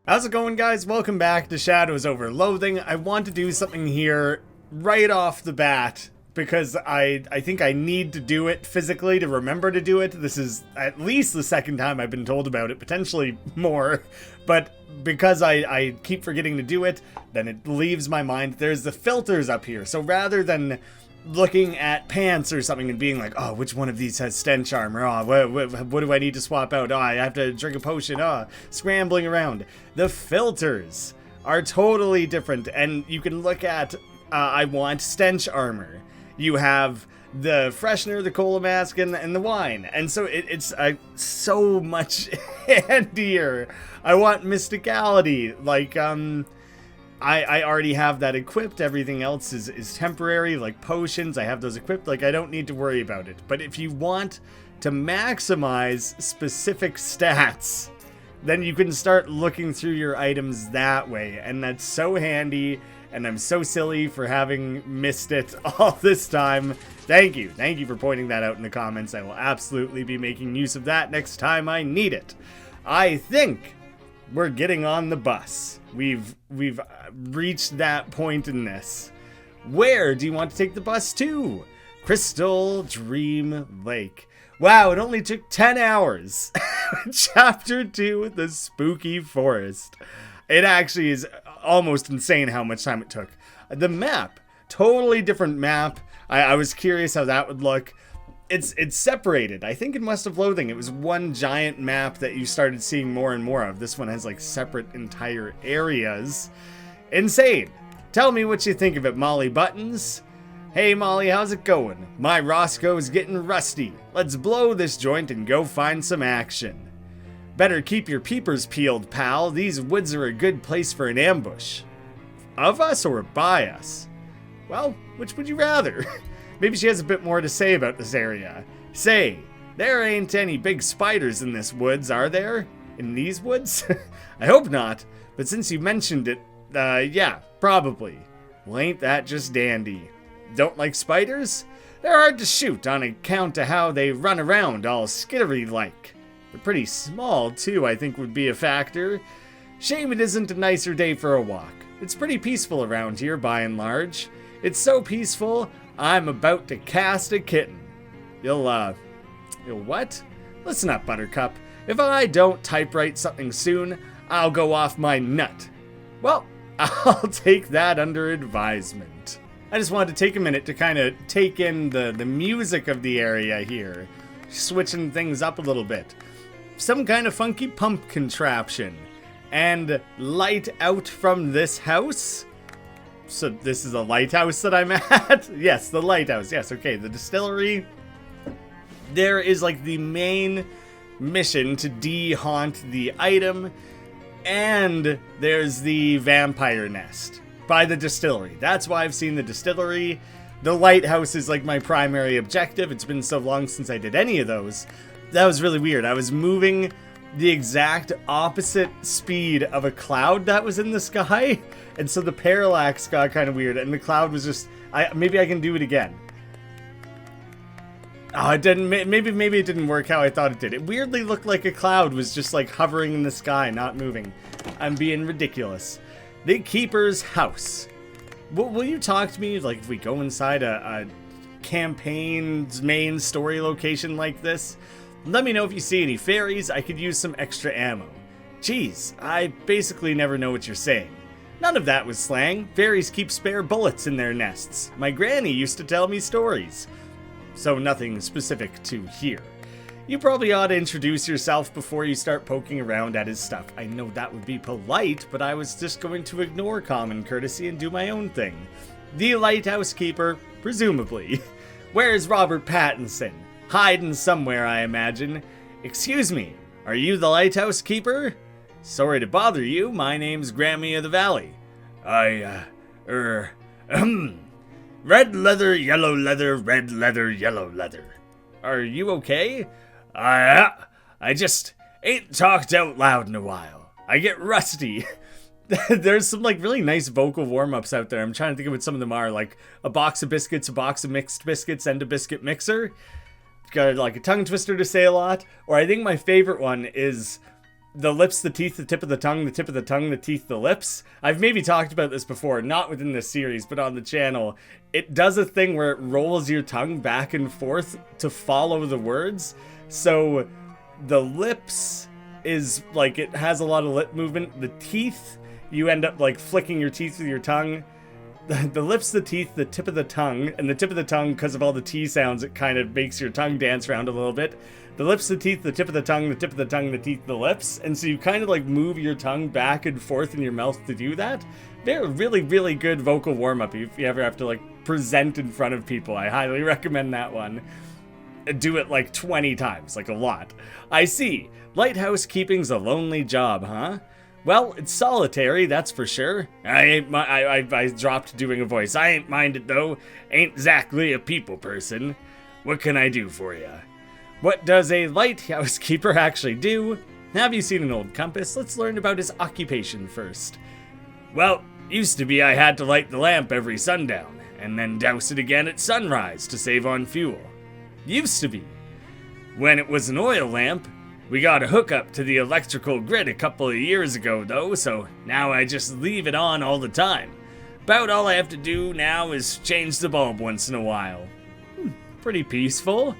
How's it going, guys? Welcome back to Shadows Over Loathing. I want to do something here right off the bat because I think I need to do it physically to remember to do it. This is at least the second time I've been told about it, potentially more, but because I keep forgetting to do it, then it leaves my mind. There's the filters up here, so rather than looking at pants or something and being like, oh, which one of these has stench armor? Oh, what do I need to swap out? Oh, I have to drink a potion. Oh, scrambling around. The filters are totally different, and you can look at, I want stench armor. You have the freshener, the cola mask, and the wine. And so it's so much handier. I want mysticality. Like, I already have that equipped. Everything else is temporary, like potions. I have those equipped. Like, I don't need to worry about it. But if you want to maximize specific stats, then you can start looking through your items that way. And that's so handy. And I'm so silly for having missed it all this time. Thank you. Thank you for pointing that out in the comments. I will absolutely be making use of that next time I need it. I think we're getting on the bus. We've reached that point in this. Where do you want to take the bus to? Crystal Dream Lake. Wow, it only took 10 hours. Chapter 2, The Spooky Forest. It actually is almost insane how much time it took. The map, totally different map. I was curious how that would look. It's separated. I think in West of Loathing, it was one giant map that you started seeing more and more of. This one has like separate entire areas. Insane. Tell me what you think of it, Molly Buttons. Hey Molly, how's it going? My Roscoe's getting rusty. Let's blow this joint and go find some action. Better keep your peepers peeled, pal. These woods are a good place for an ambush. Of us or by us? Well, which would you rather? Maybe she has a bit more to say about this area. Say, there ain't any big spiders in this woods, are there? In these woods? I hope not, but since you mentioned it, yeah, probably. Well, ain't that just dandy? Don't like spiders? They're hard to shoot on account of how they run around all skittery-like. They're pretty small, too, I think would be a factor. Shame it isn't a nicer day for a walk. It's pretty peaceful around here, by and large. It's so peaceful, I'm about to cast a kitten. You'll what? Listen up, Buttercup. If I don't typewrite something soon, I'll go off my nut. Well, I'll take that under advisement. I just wanted to take a minute to kind of take in the music of the area here. Switching things up a little bit. Some kind of funky pump contraption. And light out from this house. So this is a lighthouse that I'm at? Yes, the lighthouse. Yes, okay. The distillery. There is like the main mission to de-haunt the item. And there's the vampire nest by the distillery. That's why I've seen the distillery. The lighthouse is like my primary objective. It's been so long since I did any of those. That was really weird. I was moving the exact opposite speed of a cloud that was in the sky, and so the parallax got kind of weird, and the cloud was just... maybe I can do it again. Oh, it didn't... Maybe it didn't work how I thought it did. It weirdly looked like a cloud was just like hovering in the sky, not moving. I'm being ridiculous. The Keeper's House. Will you talk to me, like, if we go inside a campaign's main story location like this? Let me know if you see any fairies. I could use some extra ammo. Jeez, I basically never know what you're saying. None of that was slang. Fairies keep spare bullets in their nests. My granny used to tell me stories. So nothing specific to here. You probably ought to introduce yourself before you start poking around at his stuff. I know that would be polite, but I was just going to ignore common courtesy and do my own thing. The lighthouse keeper, presumably. Where's Robert Pattinson? Hiding somewhere, I imagine. Excuse me, are you the lighthouse keeper? Sorry to bother you, my name's Graeme of the Valley. Red leather, yellow leather, red leather, yellow leather. Are you okay? I just ain't talked out loud in a while. I get rusty. There's some like really nice vocal warm-ups out there. I'm trying to think of what some of them are. Like a box of biscuits, a box of mixed biscuits, and a biscuit mixer. Got like a tongue twister to say a lot. Or I think my favorite one is the lips, the teeth, the tip of the tongue, the tip of the tongue, the teeth, the lips. I've maybe talked about this before, not within this series, but on the channel. It does a thing where it rolls your tongue back and forth to follow the words. So the lips is like, it has a lot of lip movement. The teeth, you end up like flicking your teeth with your tongue. The lips, the teeth, the tip of the tongue, and the tip of the tongue, because of all the T sounds, it kind of makes your tongue dance around a little bit. The lips, the teeth, the tip of the tongue, the tip of the tongue, the teeth, the lips. And so you kind of like move your tongue back and forth in your mouth to do that. They're really, really good vocal warm-up if you ever have to like present in front of people. I highly recommend that one. Do it like 20 times, like a lot. I see. Lighthouse keeping's a lonely job, huh? Well, it's solitary, that's for sure. I dropped doing a voice. I ain't minded though. Ain't exactly a people person. What can I do for ya? What does a lighthouse keeper actually do? Have you seen an old compass? Let's learn about his occupation first. Well, used to be I had to light the lamp every sundown, and then douse it again at sunrise to save on fuel. Used to be. When it was an oil lamp, we got a hookup to the electrical grid a couple of years ago though, so now I just leave it on all the time. About all I have to do now is change the bulb once in a while. Pretty peaceful.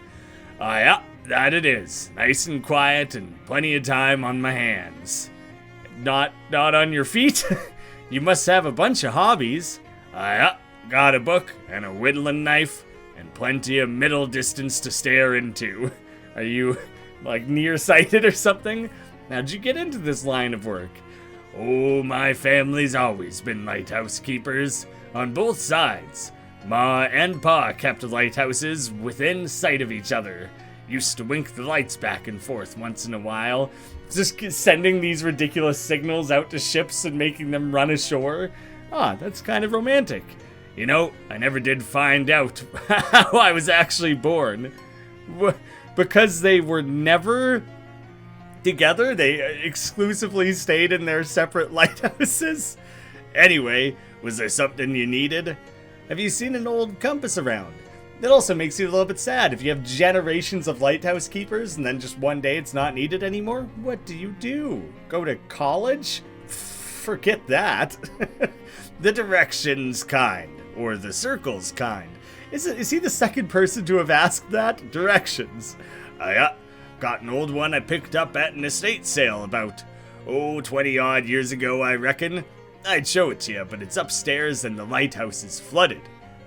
Yeah, that it is. Nice and quiet and plenty of time on my hands. Not on your feet? You must have a bunch of hobbies. Yeah, got a book and a whittling knife and plenty of middle distance to stare into. Are you like nearsighted or something? How'd you get into this line of work? Oh, my family's always been lighthouse keepers on both sides. Ma and Pa kept lighthouses within sight of each other. Used to wink the lights back and forth once in a while. Just sending these ridiculous signals out to ships and making them run ashore. That's kind of romantic. You know, I never did find out how I was actually born. Because they were never together, they exclusively stayed in their separate lighthouses. Anyway, was there something you needed? Have you seen an old compass around? It also makes you a little bit sad if you have generations of lighthouse keepers and then just one day it's not needed anymore. What do? Go to college? Forget that. The directions kind, or the circles kind. Is he the second person to have asked that? Directions. Yeah, got an old one I picked up at an estate sale about, 20 odd years ago, I reckon. I'd show it to you, but it's upstairs and the lighthouse is flooded.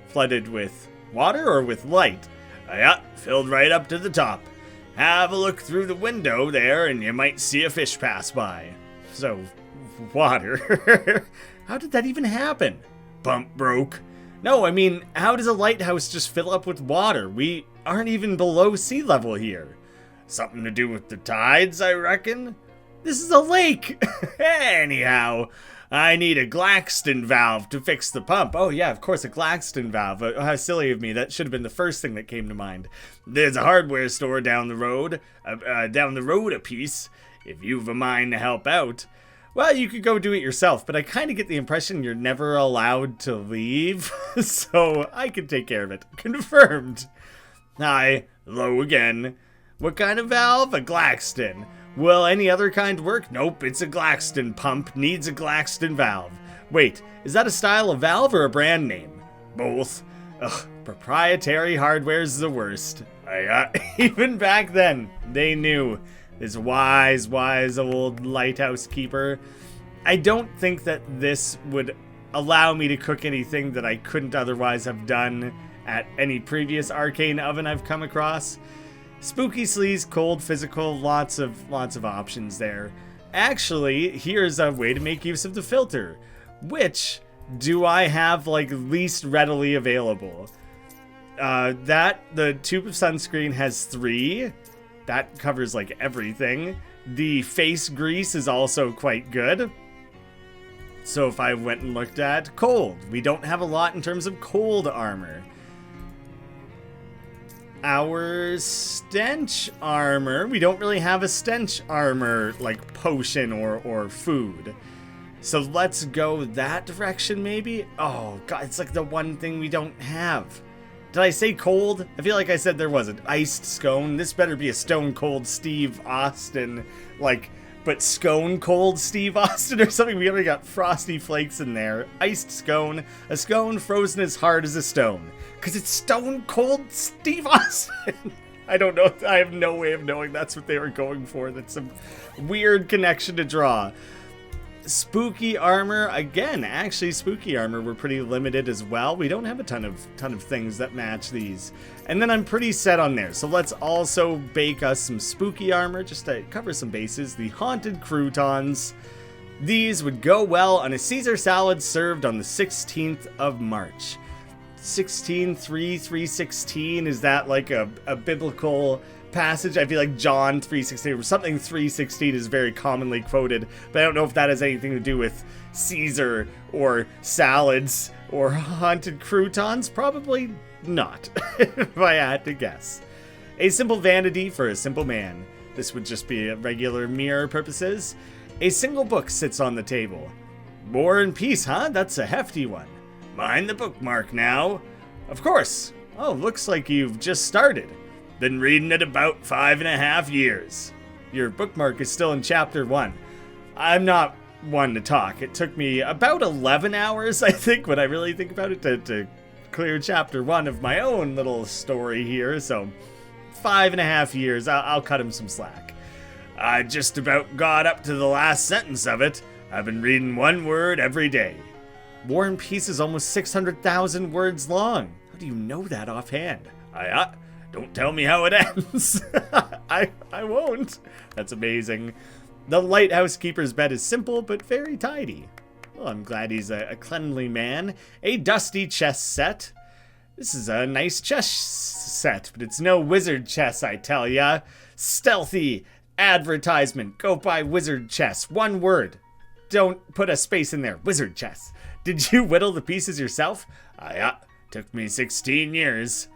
Flooded with water or with light? Yeah, filled right up to the top. Have a look through the window there and you might see a fish pass by. So, water. How did that even happen? Pump broke. No, I mean, how does a lighthouse just fill up with water? We aren't even below sea level here. Something to do with the tides, I reckon? This is a lake! Anyhow, I need a Glaxton valve to fix the pump. Oh yeah, of course, a Glaxton valve. How silly of me. That should have been the first thing that came to mind. There's a hardware store down the road a piece, if you've a mind to help out. Well, you could go do it yourself, but I kind of get the impression you're never allowed to leave, so I can take care of it. Confirmed. Hi, hello again. What kind of valve? A Glaxton. Will any other kind work? Nope, it's a Glaxton pump. Needs a Glaxton valve. Wait, is that a style of valve or a brand name? Both. Ugh, proprietary hardware's the worst. Even back then, they knew. This wise old lighthouse keeper. I don't think that this would allow me to cook anything that I couldn't otherwise have done at any previous arcane oven I've come across. Spooky sleaze, cold, physical, lots of options there. Actually, here's a way to make use of the filter. Which do I have like least readily available? The tube of sunscreen has 3. That covers like everything. The face grease is also quite good. So if I went and looked at cold, we don't have a lot in terms of cold armor. Our stench armor, we don't really have a stench armor like potion or food. So let's go that direction maybe? Oh god, it's like the one thing we don't have. Did I say cold? I feel like I said there wasn't. Iced scone. This better be a Stone Cold Steve Austin, like, but scone cold Steve Austin or something. We already got frosty flakes in there. Iced scone. A scone frozen as hard as a stone. Because it's stone cold Steve Austin. I don't know. I have no way of knowing that's what they were going for. That's some weird connection to draw. Spooky armor. Again, actually, spooky armor, we're pretty limited as well. We don't have a ton of things that match these. And then I'm pretty set on there. So let's also bake us some spooky armor just to cover some bases. The haunted croutons. These would go well on a Caesar salad served on the 16th of March. 16:3:316, is that like a biblical passage? I feel like John 3:16 or something 3:16 is very commonly quoted, but I don't know if that has anything to do with Caesar or salads or haunted croutons. Probably not, if I had to guess. A simple vanity for a simple man. This would just be a regular mirror purposes. A single book sits on the table. War and Peace, huh? That's a hefty one. Mind the bookmark now. Of course. Oh, looks like you've just started. Been reading it about 5.5 years. Your bookmark is still in chapter 1. I'm not one to talk. It took me about 11 hours, I think, when I really think about it, to clear chapter 1 of my own little story here. So 5.5 years. I'll cut him some slack. I just about got up to the last sentence of it. I've been reading one word every day. War and Peace is almost 600,000 words long. How do you know that offhand? Don't tell me how it ends. I won't. That's amazing. The lighthouse keeper's bed is simple but very tidy. Well, I'm glad he's a cleanly man. A dusty chess set. This is a nice chess set, but it's no wizard chess, I tell ya. Stealthy advertisement. Go buy wizard chess. One word. Don't put a space in there. Wizard chess. Did you whittle the pieces yourself? Took me 16 years.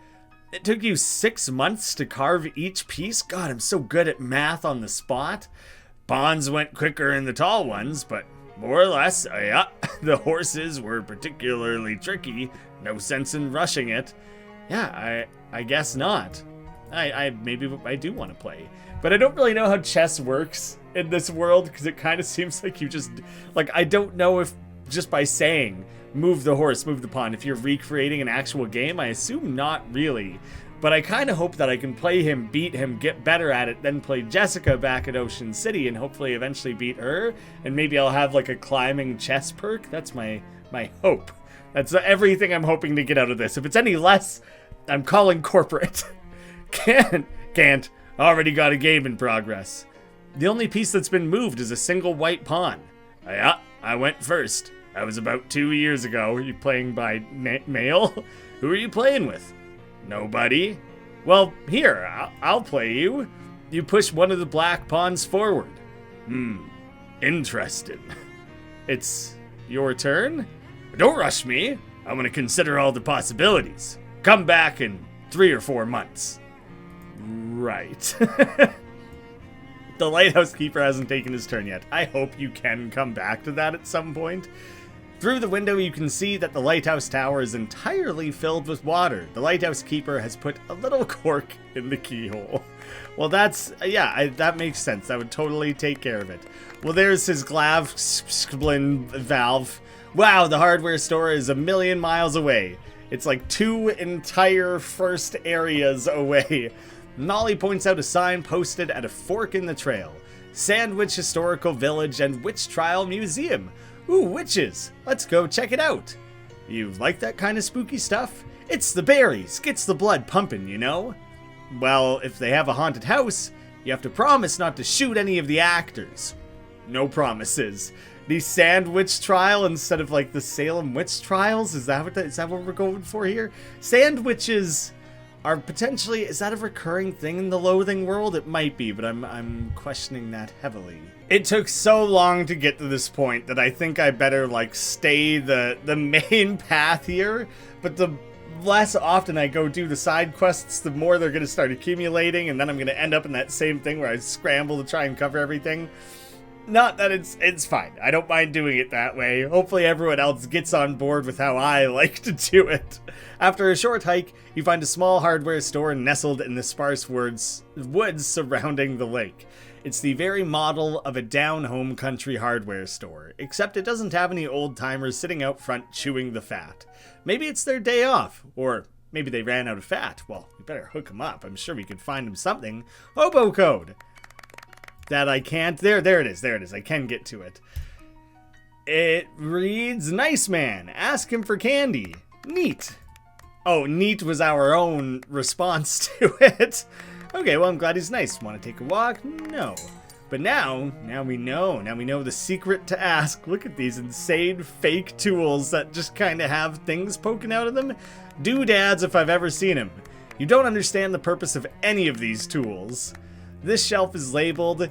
It took you 6 months to carve each piece? God, I'm so good at math on the spot. Pawns went quicker in the tall ones, but more or less, the horses were particularly tricky. No sense in rushing it. Yeah, I guess not. Maybe I do want to play. But I don't really know how chess works in this world, because it kind of seems like you just... Like, I don't know if just by saying, move the horse, move the pawn, if you're recreating an actual game. I assume not really. But I kind of hope that I can play him, beat him, get better at it, then play Jessica back at Ocean City and hopefully eventually beat her. And maybe I'll have like a climbing chess perk. That's my hope. That's everything I'm hoping to get out of this. If it's any less, I'm calling corporate. Can't. Already got a game in progress. The only piece that's been moved is a single white pawn. I went first. That was about 2 years ago. Are you playing by mail? Who are you playing with? Nobody. Well, here, I'll play you. You push one of the black pawns forward. Interesting. It's your turn? Don't rush me. I'm gonna consider all the possibilities. Come back in 3 or 4 months. Right. The lighthouse keeper hasn't taken his turn yet. I hope you can come back to that at some point. Through the window, you can see that the lighthouse tower is entirely filled with water. The lighthouse keeper has put a little cork in the keyhole. Well, that makes sense. That would totally take care of it. Well, there's his Glavsblin valve. Wow, the hardware store is 1,000,000 miles away. It's like 2 entire first areas away. Molly points out a sign posted at a fork in the trail. Sandwich Historical Village and Witch Trial Museum. Ooh, witches. Let's go check it out. You like that kind of spooky stuff? It's the berries. Gets the blood pumping, you know? Well, if they have a haunted house, you have to promise not to shoot any of the actors. No promises. The Sandwich Trial instead of like the Salem Witch Trials? Is that what we're going for here? Sandwiches are potentially, is that a recurring thing in the Loathing world? It might be, but I'm questioning that heavily. It took so long to get to this point that I think I better like stay the main path here, but the less often I go do the side quests, the more they're gonna start accumulating, and then I'm gonna end up in that same thing where I scramble to try and cover everything. Not that it's fine. I don't mind doing it that way. Hopefully everyone else gets on board with how I like to do it. After a short hike, you find a small hardware store nestled in the sparse woods surrounding the lake. It's the very model of a down-home country hardware store, except it doesn't have any old-timers sitting out front chewing the fat. Maybe it's their day off, or maybe they ran out of fat. Well, we better hook them up. I'm sure we could find them something. Hobo code! That I can't. There it is. I can get to it. It reads, Nice man, ask him for candy. Neat. Oh, neat was our own response to it. Okay, well, I'm glad he's nice. Want to take a walk? No. But now we know. Now we know the secret to ask. Look at these insane fake tools that just kind of have things poking out of them. Doodads if I've ever seen them. You don't understand the purpose of any of these tools. This shelf is labeled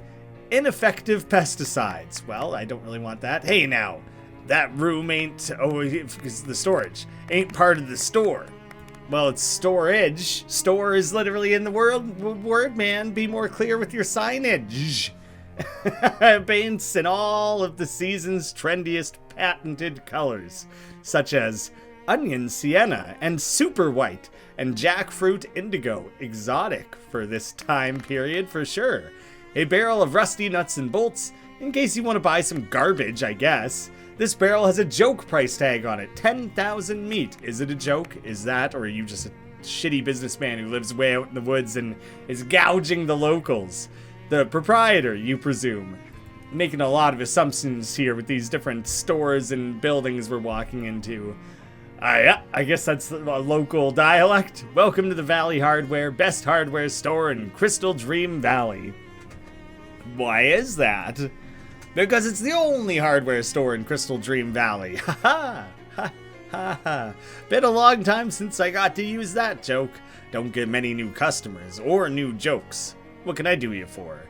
ineffective pesticides. Well, I don't really want that. Hey now, that room ain't, because the storage ain't part of the store. Well, it's storage. Store is literally in the word, man. Be more clear with your signage. Paints in all of the season's trendiest patented colors, such as onion sienna and super white and jackfruit indigo. Exotic for this time period for sure. A barrel of rusty nuts and bolts, in case you want to buy some garbage, I guess. This barrel has a joke price tag on it, 10,000 meat. Is it a joke? Is that, or are you just a shitty businessman who lives way out in the woods and is gouging the locals? The proprietor, you presume. Making a lot of assumptions here with these different stores and buildings we're walking into. Yeah, I guess that's a local dialect. Welcome to the Valley Hardware, best hardware store in Crystal Dream Valley. Why is that? Because it's the only hardware store in Crystal Dream Valley. Ha ha! Ha ha ha. Been a long time since I got to use that joke. Don't get many new customers or new jokes. What can I do you for?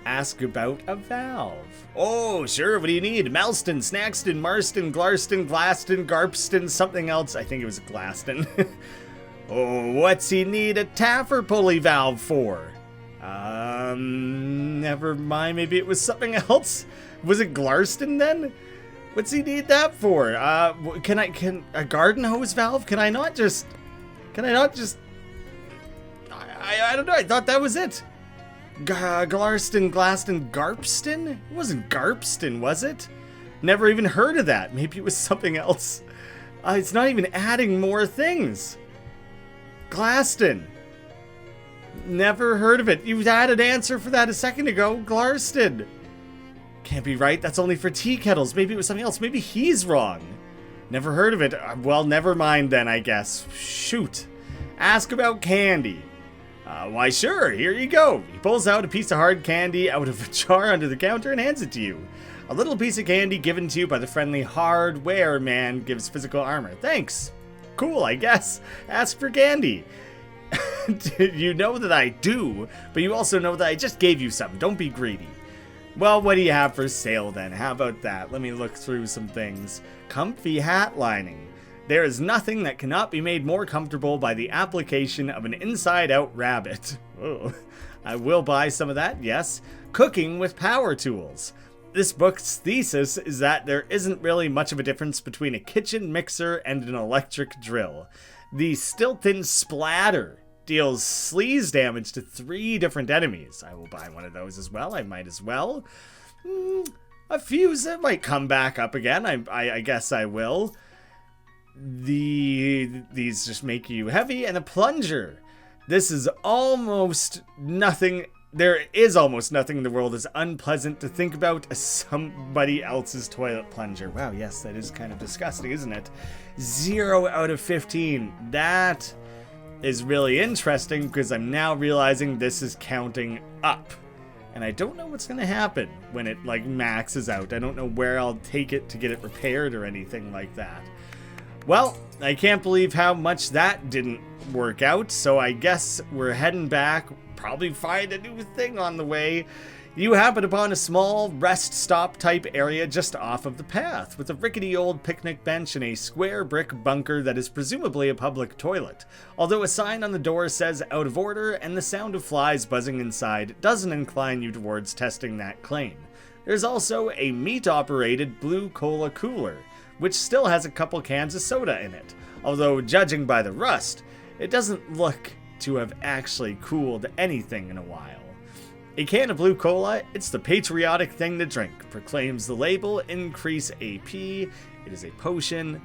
Ask about a valve. Oh, sure, what do you need? Malston, Snackston, Marston, Glarston, Glaston, Garpston, something else. I think it was Glaston. Oh, what's he need a Taffer pulley valve for? Never mind. Maybe it was something else. Was it Glarston then? What's he need that for? Can a garden hose valve? Can I not just, I don't know. I thought that was it. Glarston, Glaston, Garpston? It wasn't Garpston, was it? Never even heard of that. Maybe it was something else. It's not even adding more things. Glaston. Never heard of it. You had an answer for that a second ago. Glarston. Can't be right. That's only for tea kettles. Maybe it was something else. Maybe he's wrong. Never heard of it. Well, never mind then, I guess. Shoot. Ask about candy. Why, sure. Here you go. He pulls out a piece of hard candy out of a jar under the counter and hands it to you. A little piece of candy given to you by the friendly hardware man gives physical armor. Thanks. Cool, I guess. Ask for candy. You know that I do, but you also know that I just gave you some. Don't be greedy. Well, what do you have for sale then? How about that? Let me look through some things. Comfy hat lining. There is nothing that cannot be made more comfortable by the application of an inside-out rabbit. Oh, I will buy some of that, yes. Cooking with power tools. This book's thesis is that there isn't really much of a difference between a kitchen mixer and an electric drill. The Stilton Splatter deals sleaze damage to 3 different enemies. I will buy one of those as well. I might as well. A fuse that might come back up again. I guess I will. These just make you heavy. And a plunger. This is almost nothing. There is almost nothing in the world as unpleasant to think about as somebody else's toilet plunger. Wow, yes, that is kind of disgusting, isn't it? 0 out of 15. That is really interesting because I'm now realizing this is counting up. And I don't know what's going to happen when it maxes out. I don't know where I'll take it to get it repaired or anything like that. Well, I can't believe how much that didn't work out, so I guess we're heading back. Probably find a new thing on the way. You happen upon a small rest stop type area just off of the path, with a rickety old picnic bench and a square brick bunker that is presumably a public toilet. Although a sign on the door says out of order and the sound of flies buzzing inside doesn't incline you towards testing that claim. There's also a meat-operated blue cola cooler, which still has a couple cans of soda in it. Although, judging by the rust, it doesn't look to have actually cooled anything in a while. A can of blue cola, it's the patriotic thing to drink, proclaims the label. Increase AP. It is a potion.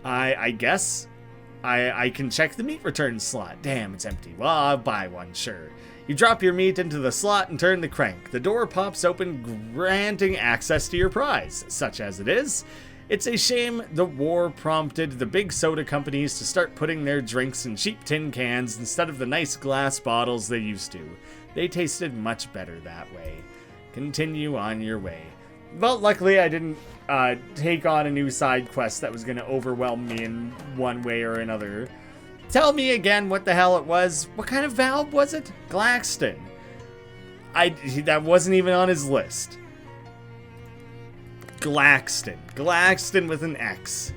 I guess I can check the meat return slot. Damn, it's empty. Well, I'll buy one, sure. You drop your meat into the slot and turn the crank. The door pops open, granting access to your prize. Such as it is, it's a shame the war prompted the big soda companies to start putting their drinks in cheap tin cans instead of the nice glass bottles they used to. They tasted much better that way. Continue on your way. Well, luckily I didn't take on a new side quest that was going to overwhelm me in one way or another. Tell me again what the hell it was. What kind of valve was it? Glaxton. That wasn't even on his list. Glaxton. Glaxton with an X.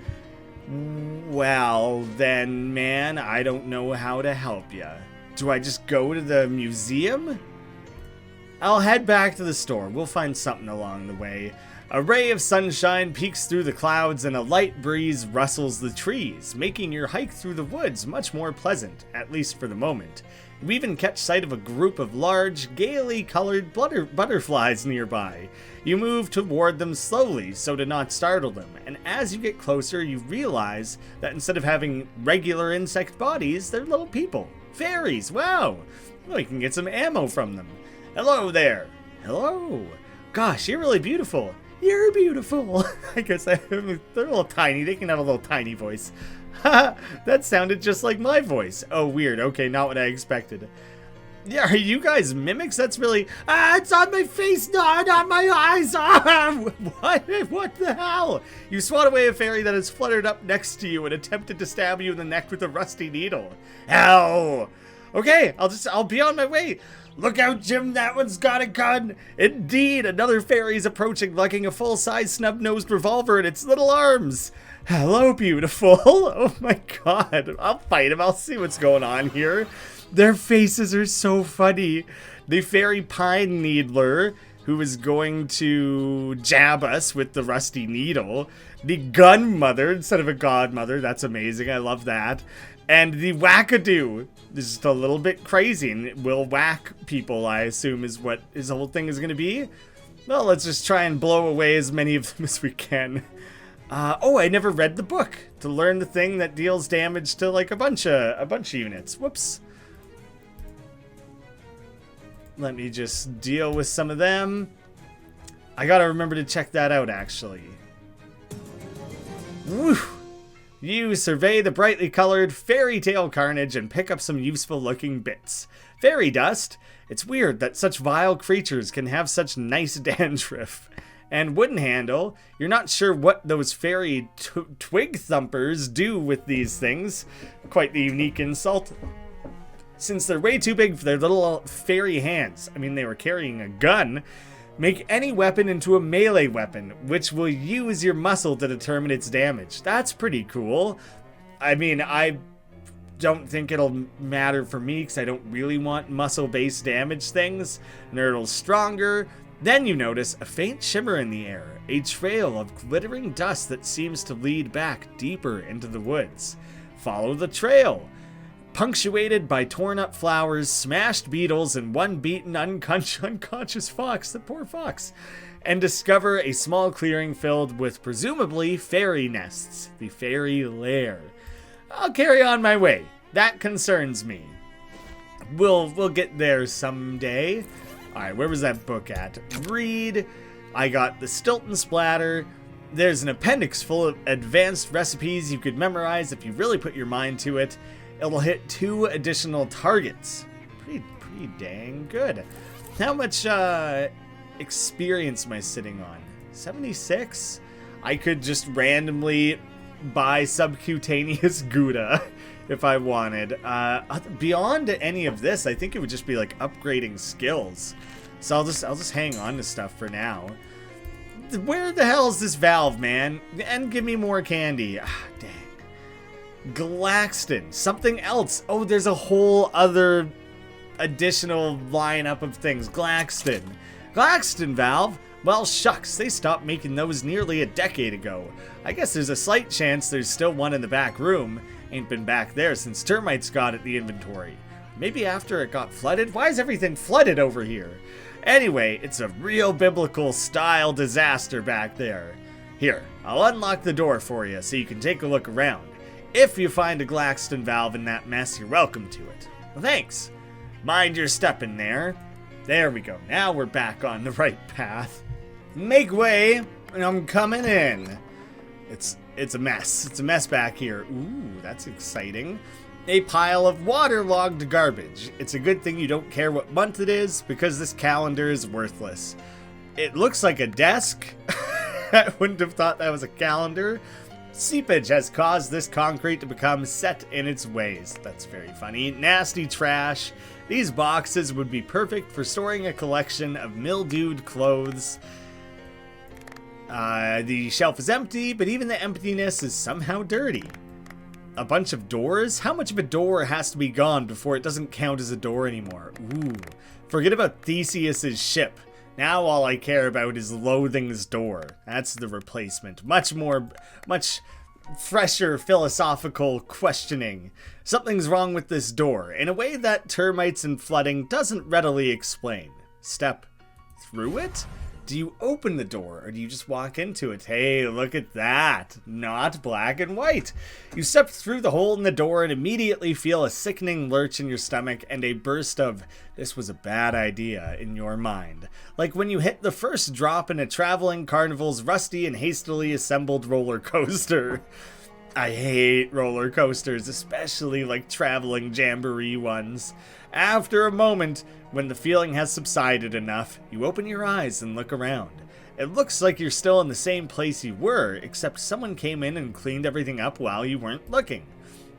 Well, then, man, I don't know how to help ya. Do I just go to the museum? I'll head back to the store. We'll find something along the way. A ray of sunshine peeks through the clouds and a light breeze rustles the trees, making your hike through the woods much more pleasant, at least for the moment. You even catch sight of a group of large, gaily colored butterflies nearby. You move toward them slowly so to not startle them, and as you get closer you realize that instead of having regular insect bodies, they're little people. Fairies, wow! Well, you can get some ammo from them. Hello there. Hello. Gosh, you're really beautiful. You're beautiful. I guess they're a little tiny. They can have a little tiny voice. Haha, that sounded just like my voice. Oh, weird. Okay, not what I expected. Yeah, are you guys mimics? That's really... it's on my face, not on my eyes. What the hell? You swat away a fairy that has fluttered up next to you and attempted to stab you in the neck with a rusty needle. Ow. Okay, I'll be on my way. Look out, Jim, that one's got a gun. Indeed, another fairy's approaching, lugging a full-size snub-nosed revolver in its little arms. Hello, beautiful. Oh my god. I'll fight him. I'll see what's going on here. Their faces are so funny. The fairy pine needler, who is going to jab us with the rusty needle. The gun mother instead of a godmother. That's amazing. I love that. And the wackadoo. This is a little bit crazy and will whack people, I assume, is what his whole thing is going to be. Well, let's just try and blow away as many of them as we can. Oh, I never read the book to learn the thing that deals damage to like a bunch of units. Whoops. Let me just deal with some of them. I gotta remember to check that out, actually. Woo! You survey the brightly colored fairy tale carnage and pick up some useful looking bits. Fairy dust. It's weird that such vile creatures can have such nice dandruff. And wooden handle. You're not sure what those fairy twig thumpers do with these things. Quite the unique insult. Since they're way too big for their little fairy hands, I mean, they were carrying a gun, make any weapon into a melee weapon, which will use your muscle to determine its damage. That's pretty cool. I mean, I don't think it'll matter for me because I don't really want muscle-based damage things. Nerdle's stronger. Then you notice a faint shimmer in the air, a trail of glittering dust that seems to lead back deeper into the woods. Follow the trail. Punctuated by torn-up flowers, smashed beetles, and one beaten, unconscious fox, the poor fox, and discover a small clearing filled with presumably fairy nests, the fairy lair. I'll carry on my way. That concerns me. We'll get there someday. Alright, where was that book at? Read. I got the Stilton Splatter. There's an appendix full of advanced recipes you could memorize if you really put your mind to it. It'll hit 2 additional targets. Pretty dang good. How much experience am I sitting on? 76? I could just randomly buy subcutaneous Gouda if I wanted. Beyond any of this, I think it would just be like upgrading skills. So I'll just hang on to stuff for now. Where the hell is this valve, man? And give me more candy. Ah, dang. Glaxton, something else. Oh, there's a whole other additional lineup of things. Glaxton valve. Well, shucks, they stopped making those nearly a decade ago. I guess there's a slight chance there's still one in the back room. Ain't been back there since termites got at the inventory. Maybe after it got flooded? Why is everything flooded over here? Anyway, it's a real biblical style disaster back there. Here, I'll unlock the door for you so you can take a look around. If you find a Glaxton valve in that mess, you're welcome to it. Well, thanks. Mind your step in there. There we go. Now we're back on the right path. Make way, and I'm coming in. It's a mess. It's a mess back here. Ooh, that's exciting. A pile of waterlogged garbage. It's a good thing you don't care what month it is, because this calendar is worthless. It looks like a desk. I wouldn't have thought that was a calendar. Seepage has caused this concrete to become set in its ways. That's very funny. Nasty trash. These boxes would be perfect for storing a collection of mildewed clothes. The shelf is empty, but even the emptiness is somehow dirty. A bunch of doors? How much of a door has to be gone before it doesn't count as a door anymore? Ooh. Forget about Theseus's ship. Now all I care about is Loathing's door. That's the replacement. Much fresher philosophical questioning. Something's wrong with this door, in a way that termites and flooding doesn't readily explain. Step through it? Do you open the door, or do you just walk into it? Hey, look at that. Not black and white. You step through the hole in the door and immediately feel a sickening lurch in your stomach and a burst of, this was a bad idea, in your mind. Like when you hit the first drop in a traveling carnival's rusty and hastily assembled roller coaster. I hate roller coasters, especially like traveling jamboree ones. After a moment, when the feeling has subsided enough, you open your eyes and look around. It looks like you're still in the same place you were, except someone came in and cleaned everything up while you weren't looking.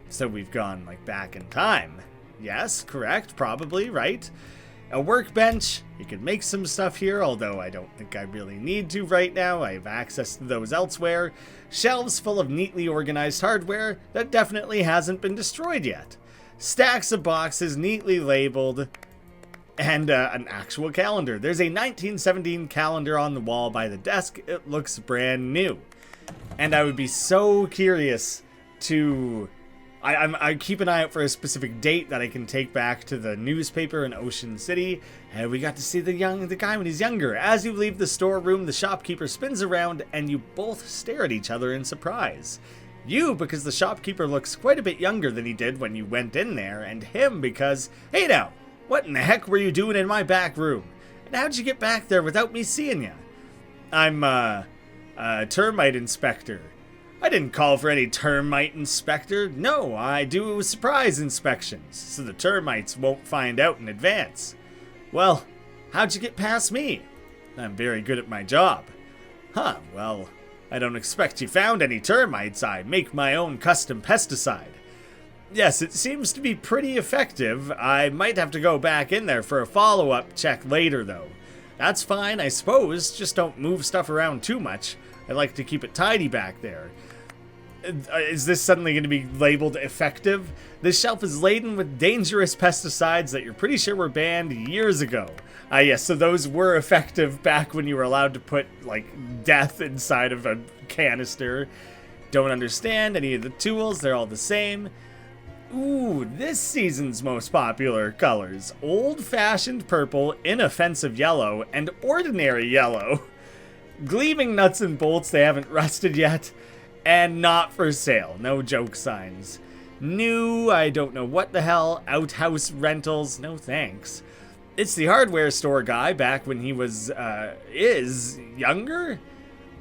So we've gone, like, back in time. Yes, correct, probably, right? A workbench. You could make some stuff here, although I don't think I really need to right now. I have access to those elsewhere. Shelves full of neatly organized hardware that definitely hasn't been destroyed yet. Stacks of boxes neatly labeled, and an actual calendar. There's a 1917 calendar on the wall by the desk. It looks brand new. And I would be so curious to... I keep an eye out for a specific date that I can take back to the newspaper in Ocean City. And we got to see the guy when he's younger. As you leave the storeroom, the shopkeeper spins around and you both stare at each other in surprise. You, because the shopkeeper looks quite a bit younger than he did when you went in there, and him because, hey now, what in the heck were you doing in my back room? And how'd you get back there without me seeing you? I'm, a termite inspector. I didn't call for any termite inspector. No, I do surprise inspections, so the termites won't find out in advance. Well, how'd you get past me? I'm very good at my job. Huh, well, I don't expect you found any termites. I make my own custom pesticide. Yes, it seems to be pretty effective. I might have to go back in there for a follow-up check later, though. That's fine, I suppose. Just don't move stuff around too much. I like to keep it tidy back there. Is this suddenly going to be labeled effective? This shelf is laden with dangerous pesticides that you're pretty sure were banned years ago. Yes, so those were effective back when you were allowed to put, like, death inside of a canister. Don't understand any of the tools, they're all the same. Ooh, this season's most popular colors. Old-fashioned purple, inoffensive yellow, and ordinary yellow. Gleaming nuts and bolts, they haven't rusted yet. And not for sale, no joke signs. New, I don't know what the hell, outhouse rentals, no thanks. It's the hardware store guy back when he was, is younger?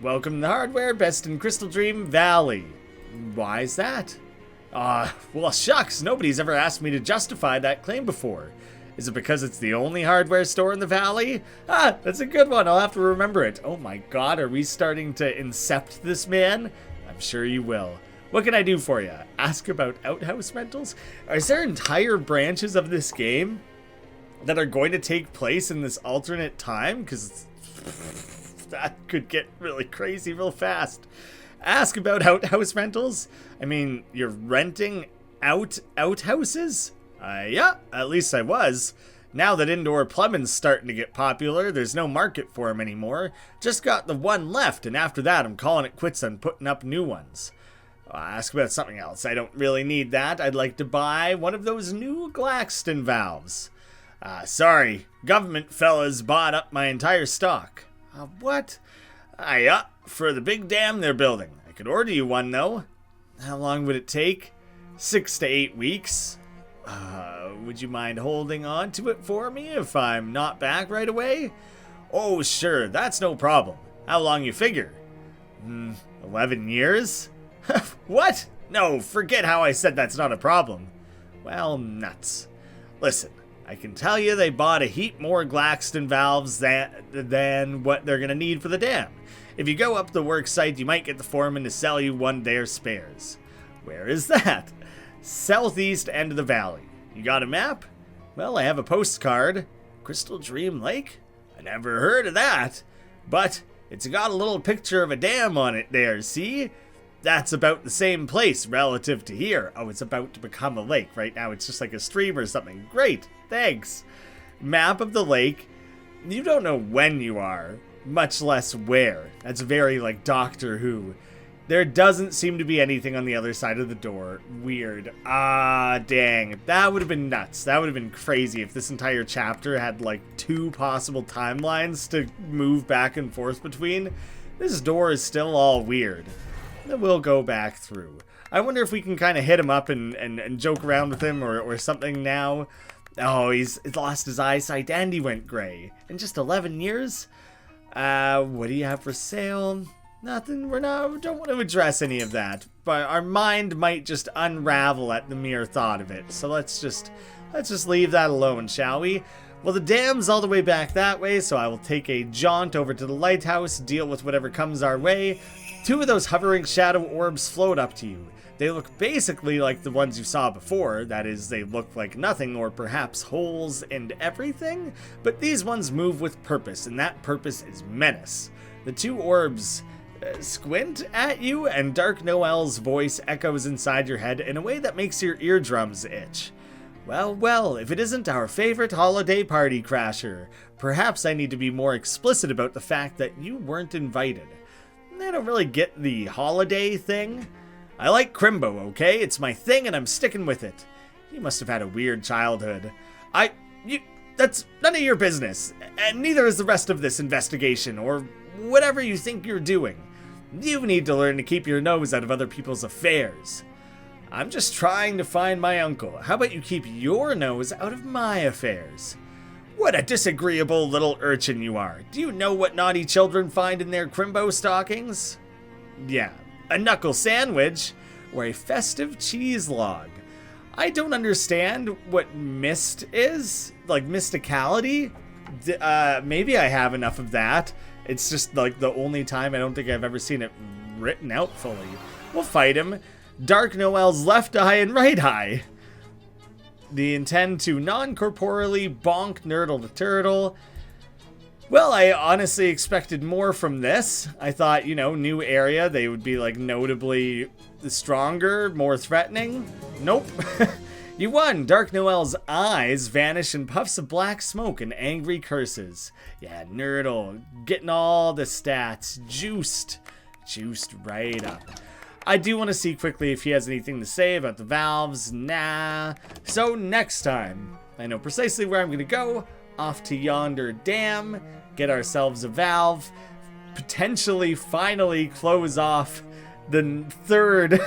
Welcome to the hardware, best in Crystal Dream Valley. Why is that? Well, shucks, nobody's ever asked me to justify that claim before. Is it because it's the only hardware store in the valley? That's a good one, I'll have to remember it. Oh my god, are we starting to incept this man? I'm sure you will. What can I do for you? Ask about outhouse rentals? Is there entire branches of this game that are going to take place in this alternate time? Because that could get really crazy real fast. Ask about outhouse rentals? I mean, you're renting outhouses? Yeah, at least I was. Now that indoor plumbing's starting to get popular, there's no market for them anymore. Just got the one left, and after that I'm calling it quits on putting up new ones. I'll ask about something else. I don't really need that. I'd like to buy one of those new Glaxton valves. Sorry, government fellas bought up my entire stock. What? For the big dam they're building. I could order you one, though. How long would it take? 6 to 8 weeks. Would you mind holding on to it for me if I'm not back right away? Oh, sure, that's no problem. How long you figure? 11 years? What? No, forget how I said that's not a problem. Well, nuts. Listen, I can tell you they bought a heap more Glaxton valves than what they're going to need for the dam. If you go up the work site, you might get the foreman to sell you one of their spares. Where is that? Southeast end of the valley. You got a map? Well, I have a postcard. Crystal Dream Lake? I never heard of that. But it's got a little picture of a dam on it there, see? That's about the same place relative to here. Oh, it's about to become a lake. Right now it's just like a stream or something. Great, thanks. Map of the lake. You don't know when you are, much less where. That's very like Doctor Who. There doesn't seem to be anything on the other side of the door. Weird. Dang. That would have been nuts. That would have been crazy if this entire chapter had like 2 possible timelines to move back and forth between. This door is still all weird. Then we'll go back through. I wonder if we can kind of hit him up and joke around with him or something now. Oh, he's lost his eyesight and he went gray. In just 11 years? What do you have for sale? Nothing. We don't want to address any of that. But our mind might just unravel at the mere thought of it. So let's just leave that alone, shall we? Well, the dam's all the way back that way, so I will take a jaunt over to the lighthouse, deal with whatever comes our way. 2 of those hovering shadow orbs float up to you. They look basically like the ones you saw before, that is, they look like nothing or perhaps holes and everything, but these ones move with purpose, and that purpose is menace. The 2 orbs squint at you, and Dark Noel's voice echoes inside your head in a way that makes your eardrums itch. Well, well, if it isn't our favorite holiday party crasher, perhaps I need to be more explicit about the fact that you weren't invited. I don't really get the holiday thing. I like Crimbo, okay? It's my thing and I'm sticking with it. You must have had a weird childhood. That's none of your business, and neither is the rest of this investigation, or whatever you think you're doing. You need to learn to keep your nose out of other people's affairs. I'm just trying to find my uncle. How about you keep your nose out of my affairs? What a disagreeable little urchin you are. Do you know what naughty children find in their Crimbo stockings? Yeah, a knuckle sandwich or a festive cheese log. I don't understand what mist is, like mysticality. Maybe I have enough of that. It's just like the only time I don't think I've ever seen it written out fully. We'll fight him. Dark Noel's left eye and right eye. They intend to non-corporeally bonk Nerdle the Turtle. Well, I honestly expected more from this. I thought, you know, new area, they would be like notably stronger, more threatening. Nope. You won. Dark Noel's eyes vanish in puffs of black smoke and angry curses. Yeah, Nerdle, getting all the stats. Juiced right up. I do want to see quickly if he has anything to say about the valves. Nah. So next time, I know precisely where I'm going to go. Off to yonder dam, get ourselves a valve, potentially finally close off the 3rd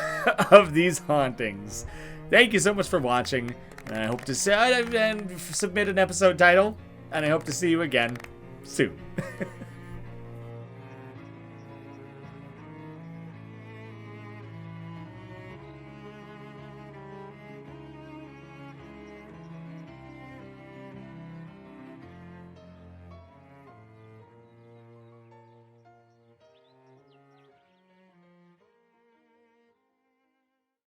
of these hauntings. Thank you so much for watching, and I hope to submit an episode title, and I hope to see you again soon.